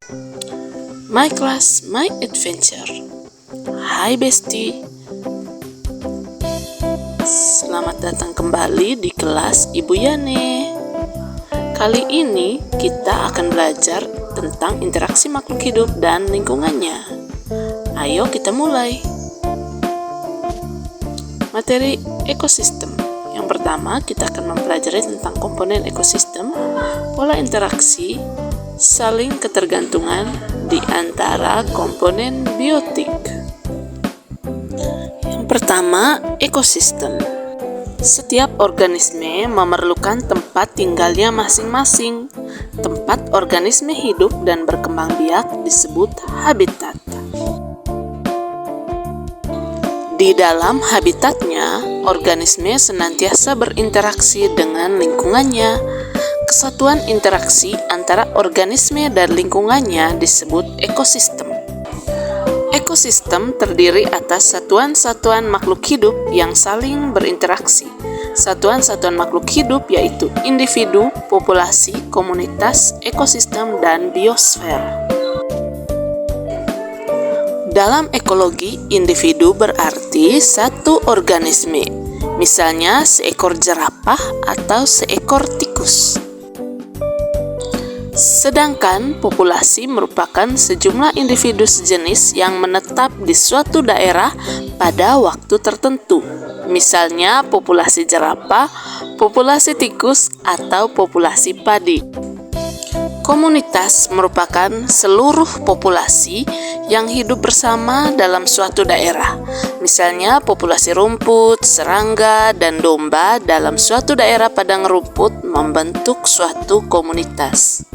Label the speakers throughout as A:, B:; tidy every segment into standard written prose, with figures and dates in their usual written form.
A: My Class, My Adventure. Hai Besti, selamat datang kembali di kelas Ibu Yane. Kali ini kita akan belajar tentang interaksi makhluk hidup dan lingkungannya. Ayo kita mulai. Materi ekosistem. Yang pertama, kita akan mempelajari tentang komponen ekosistem, pola interaksi, saling ketergantungan di antara komponen biotik. Yang pertama, ekosistem. Setiap organisme memerlukan tempat tinggalnya masing-masing. Tempat organisme hidup dan berkembang biak disebut habitat. Di dalam habitatnya, organisme senantiasa berinteraksi dengan lingkungannya. Kesatuan interaksi antara organisme dan lingkungannya disebut ekosistem. Ekosistem terdiri atas satuan-satuan makhluk hidup yang saling berinteraksi. Satuan-satuan makhluk hidup yaitu individu, populasi, komunitas, ekosistem, dan biosfer. Dalam ekologi, individu berarti satu organisme, misalnya seekor jerapah atau seekor tikus. Sedangkan populasi merupakan sejumlah individu sejenis yang menetap di suatu daerah pada waktu tertentu, misalnya populasi jerapah, populasi tikus, atau populasi padi. Komunitas merupakan seluruh populasi yang hidup bersama dalam suatu daerah, misalnya populasi rumput, serangga, dan domba dalam suatu daerah padang rumput membentuk suatu komunitas.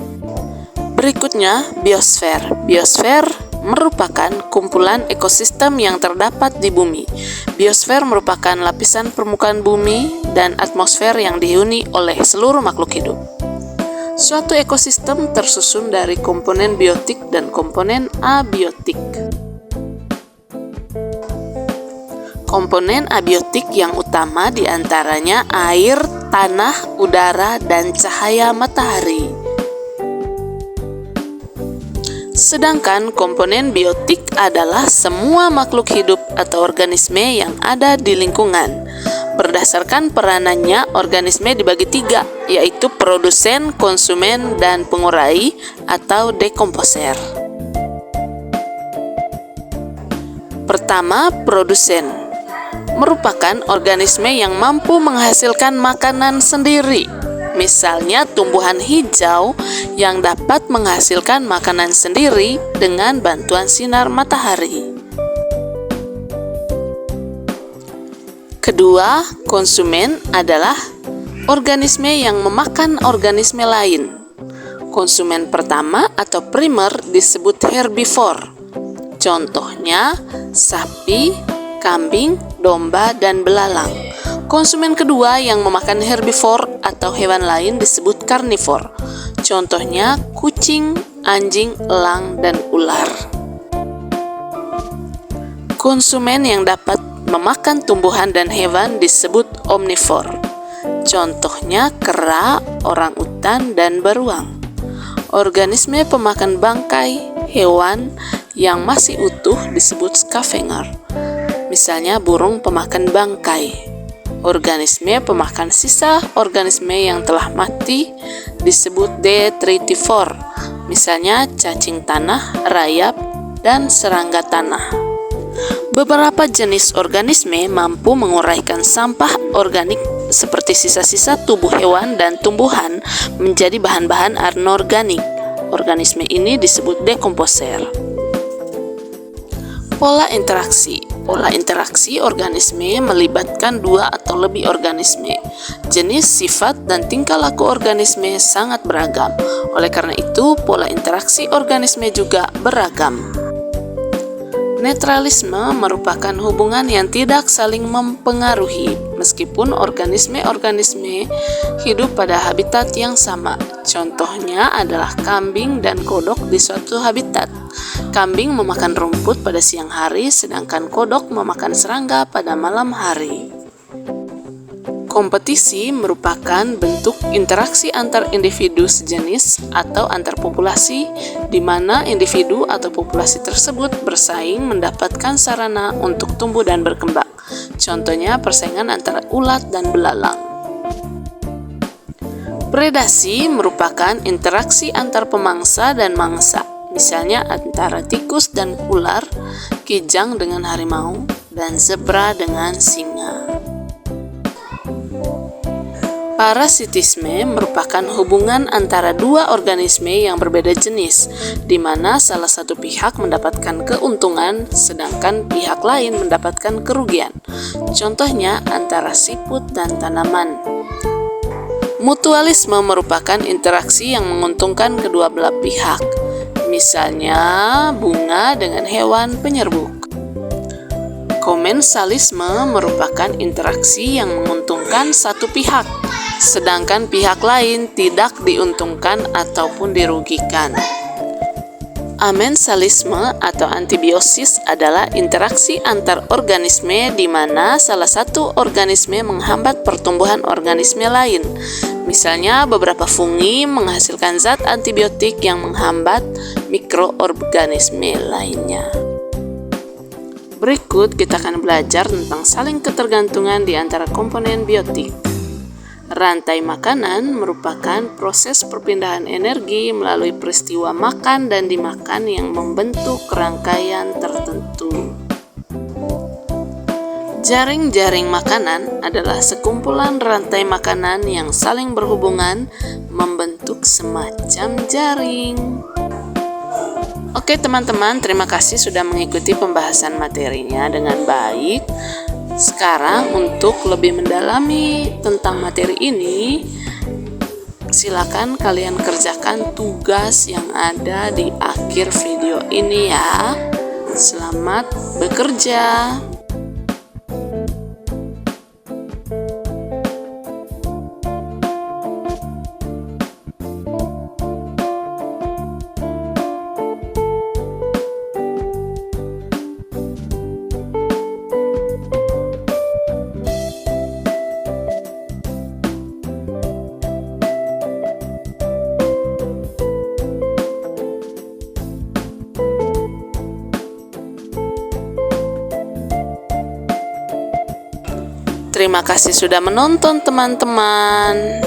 A: Berikutnya, biosfer. Biosfer merupakan kumpulan ekosistem yang terdapat di bumi. Biosfer merupakan lapisan permukaan bumi dan atmosfer yang dihuni oleh seluruh makhluk hidup. Suatu ekosistem tersusun dari komponen biotik dan komponen abiotik. Komponen abiotik yang utama diantaranya air, tanah, udara, dan cahaya matahari. Sedangkan komponen biotik adalah semua makhluk hidup atau organisme yang ada di lingkungan. Berdasarkan peranannya, organisme dibagi tiga, yaitu produsen, konsumen, dan pengurai atau dekomposer. Pertama, produsen merupakan organisme yang mampu menghasilkan makanan sendiri. Misalnya tumbuhan hijau yang dapat menghasilkan makanan sendiri dengan bantuan sinar matahari. Kedua, konsumen adalah organisme yang memakan organisme lain. Konsumen pertama atau primer disebut herbivore. Contohnya, sapi, kambing, domba, dan belalang. Konsumen kedua yang memakan herbivore atau hewan lain disebut karnivor. Contohnya, kucing, anjing, elang, dan ular. Konsumen yang dapat memakan tumbuhan dan hewan disebut omnivor. Contohnya kera, orangutan, dan beruang. Organisme pemakan bangkai hewan yang masih utuh disebut scavenger. Misalnya burung pemakan bangkai. Organisme pemakan sisa organisme yang telah mati disebut detritivore. Misalnya cacing tanah, rayap, dan serangga tanah. Beberapa jenis organisme mampu menguraikan sampah organik seperti sisa-sisa tubuh hewan dan tumbuhan menjadi bahan-bahan anorganik. Organisme ini disebut dekomposer. Pola interaksi. Pola interaksi organisme melibatkan dua atau lebih organisme. Jenis, sifat, dan tingkah laku organisme sangat beragam. Oleh karena itu, pola interaksi organisme juga beragam. Netralisme merupakan hubungan yang tidak saling mempengaruhi, meskipun organisme-organisme hidup pada habitat yang sama. Contohnya adalah kambing dan kodok di suatu habitat. Kambing memakan rumput pada siang hari, sedangkan kodok memakan serangga pada malam hari. Kompetisi merupakan bentuk interaksi antar individu sejenis atau antar populasi, di mana individu atau populasi tersebut bersaing mendapatkan sarana untuk tumbuh dan berkembang. Contohnya persaingan antara ulat dan belalang. Predasi merupakan interaksi antar pemangsa dan mangsa, misalnya antara tikus dan ular, kijang dengan harimau, dan zebra dengan singa. Parasitisme merupakan hubungan antara dua organisme yang berbeda jenis, di mana salah satu pihak mendapatkan keuntungan, sedangkan pihak lain mendapatkan kerugian. Contohnya antara siput dan tanaman. Mutualisme merupakan interaksi yang menguntungkan kedua belah pihak, misalnya bunga dengan hewan penyerbuk. Komensalisme merupakan interaksi yang menguntungkan satu pihak, sedangkan pihak lain tidak diuntungkan ataupun dirugikan. Amensalisme atau antibiosis adalah interaksi antar organisme di mana salah satu organisme menghambat pertumbuhan organisme lain. Misalnya beberapa fungi menghasilkan zat antibiotik yang menghambat mikroorganisme lainnya. Berikut kita akan belajar tentang saling ketergantungan di antara komponen biotik. Rantai makanan merupakan proses perpindahan energi melalui peristiwa makan dan dimakan yang membentuk rangkaian tertentu. Jaring-jaring makanan adalah sekumpulan rantai makanan yang saling berhubungan membentuk semacam jaring. Oke teman-teman, terima kasih sudah mengikuti pembahasan materinya dengan baik. Sekarang untuk lebih mendalami tentang materi ini, silakan kalian kerjakan tugas yang ada di akhir video ini ya. Selamat bekerja. Terima kasih sudah menonton teman-teman.